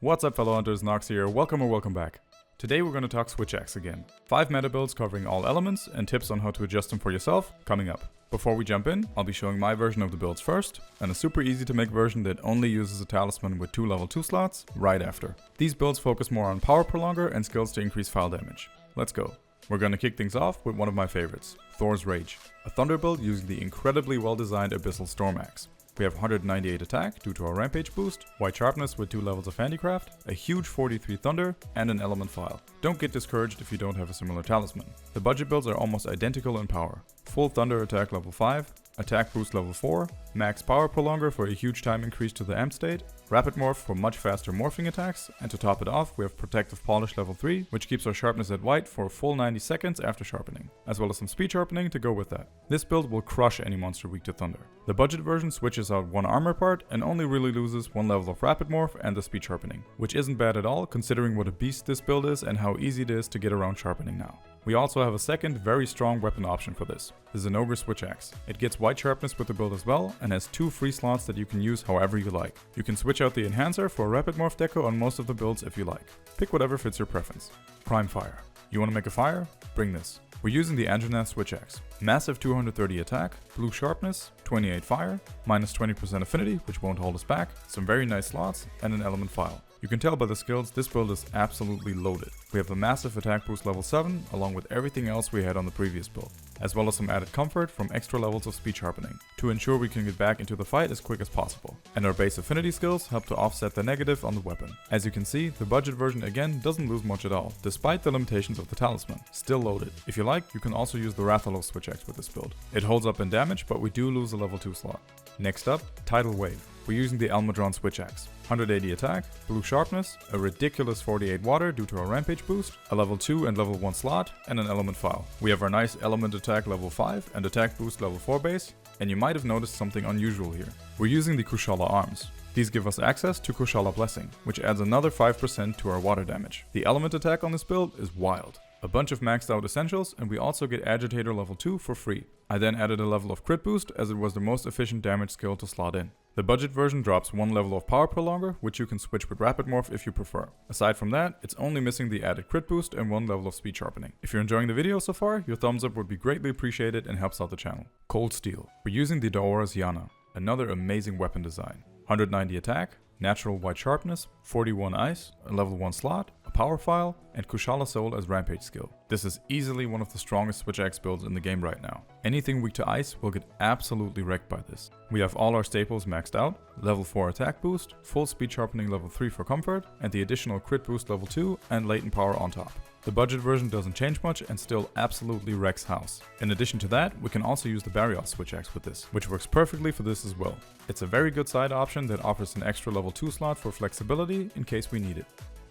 What's up fellow hunters, Nox here, welcome or welcome back. Today we're going to talk Switchaxe again. 5 meta builds covering all elements and tips on how to adjust them for yourself coming up. Before we jump in, I'll be showing my version of the builds first, and a super easy to make version that only uses a talisman with 2 level 2 slots right after. These builds focus more on power prolonger and skills to increase file damage. Let's go. We're going to kick things off with one of my favorites, Thor's Rage, a thunder build using the incredibly well designed Abyssal Stormaxe. We have 198 attack due to our rampage boost, white sharpness with 2 levels of handicraft, a huge 43 thunder, and an element file. Don't get discouraged if you don't have a similar talisman. The budget builds are almost identical in power. Full thunder attack level 5, attack boost level 4, max power prolonger for a huge time increase to the amp state, rapid morph for much faster morphing attacks, and to top it off we have protective polish level 3, which keeps our sharpness at white for a full 90 seconds after sharpening, as well as some speed sharpening to go with that. This build will crush any monster weak to thunder. The budget version switches out one armor part and only really loses 1 level of rapid morph and the speed sharpening, which isn't bad at all considering what a beast this build is and how easy it is to get around sharpening now. We also have a second very strong weapon option for this, the Zenogre Switchaxe. It gets white sharpness with the build as well and has 2 free slots that you can use however you like. You can switch out the enhancer for a rapid morph deco on most of the builds if you like. Pick whatever fits your preference. Prime Fire. You want to make a fire? Bring this. We're using the Anjanath Switchaxe. Massive 230 attack, blue sharpness, 28 fire, minus 20% affinity, which won't hold us back, some very nice slots, and an element file. You can tell by the skills, this build is absolutely loaded. We have a massive attack boost level 7, along with everything else we had on the previous build, as well as some added comfort from extra levels of speed sharpening, to ensure we can get back into the fight as quick as possible. And our base affinity skills help to offset the negative on the weapon. As you can see, the budget version again doesn't lose much at all, despite the limitations of the talisman. Still loaded. If you like, you can also use the Rathalos Switchaxe with this build. It holds up in damage, but we do lose a level 2 slot. Next up, Tidal Wave. We're using the Almudron Switchaxe. 180 attack, blue sharpness, a ridiculous 48 water due to our rampage boost, a level 2 and level 1 slot, and an element file. We have our nice element attack level 5 and attack boost level 4 base, and you might have noticed something unusual here. We're using the Kushala arms. These give us access to Kushala Blessing, which adds another 5% to our water damage. The element attack on this build is wild. A bunch of maxed out essentials, and we also get Agitator level 2 for free. I then added a level of crit boost as it was the most efficient damage skill to slot in. The budget version drops 1 level of power prolonger, which you can switch with rapid morph if you prefer. Aside from that, it's only missing the added crit boost and 1 level of speed sharpening. If you're enjoying the video so far, your thumbs up would be greatly appreciated and helps out the channel. Cold Steel. We're using the Daora's Yana, another amazing weapon design. 190 attack, natural white sharpness, 41 ice, a level 1 slot, a power file, and Kushala Soul as rampage skill. This is easily one of the strongest Switchaxe builds in the game right now. Anything weak to ice will get absolutely wrecked by this. We have all our staples maxed out, level 4 attack boost, full speed sharpening level 3 for comfort, and the additional crit boost level 2 and latent power on top. The budget version doesn't change much and still absolutely wrecks house. In addition to that, we can also use the Barrios Switchaxe with this, which works perfectly for this as well. It's a very good side option that offers an extra level 2 slot for flexibility in case we need it.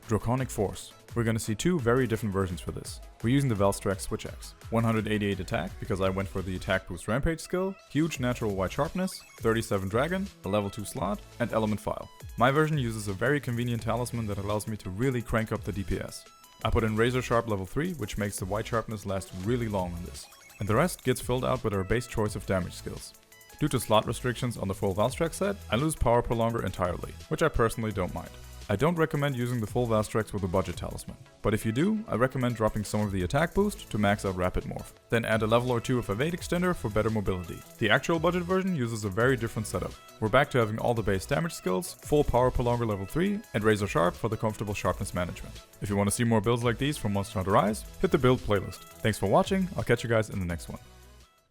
Draconic Force. We're going to see 2 very different versions for this. We're using the Velstrax Switchaxe. 188 attack because I went for the attack boost rampage skill, huge natural white sharpness, 37 dragon, a level 2 slot, and element file. My version uses a very convenient talisman that allows me to really crank up the DPS. I put in Razor Sharp level 3, which makes the white sharpness last really long on this. And the rest gets filled out with our base choice of damage skills. Due to slot restrictions on the full Velstrax set, I lose power prolonger entirely, which I personally don't mind. I don't recommend using the full Velstrax with a budget talisman, but if you do, I recommend dropping some of the attack boost to max out rapid morph. Then add a level or 2 of evade extender for better mobility. The actual budget version uses a very different setup. We're back to having all the base damage skills, full power prolonger level 3, and Razor Sharp for the comfortable sharpness management. If you want to see more builds like these from Monster Hunter Rise, hit the build playlist. Thanks for watching, I'll catch you guys in the next one.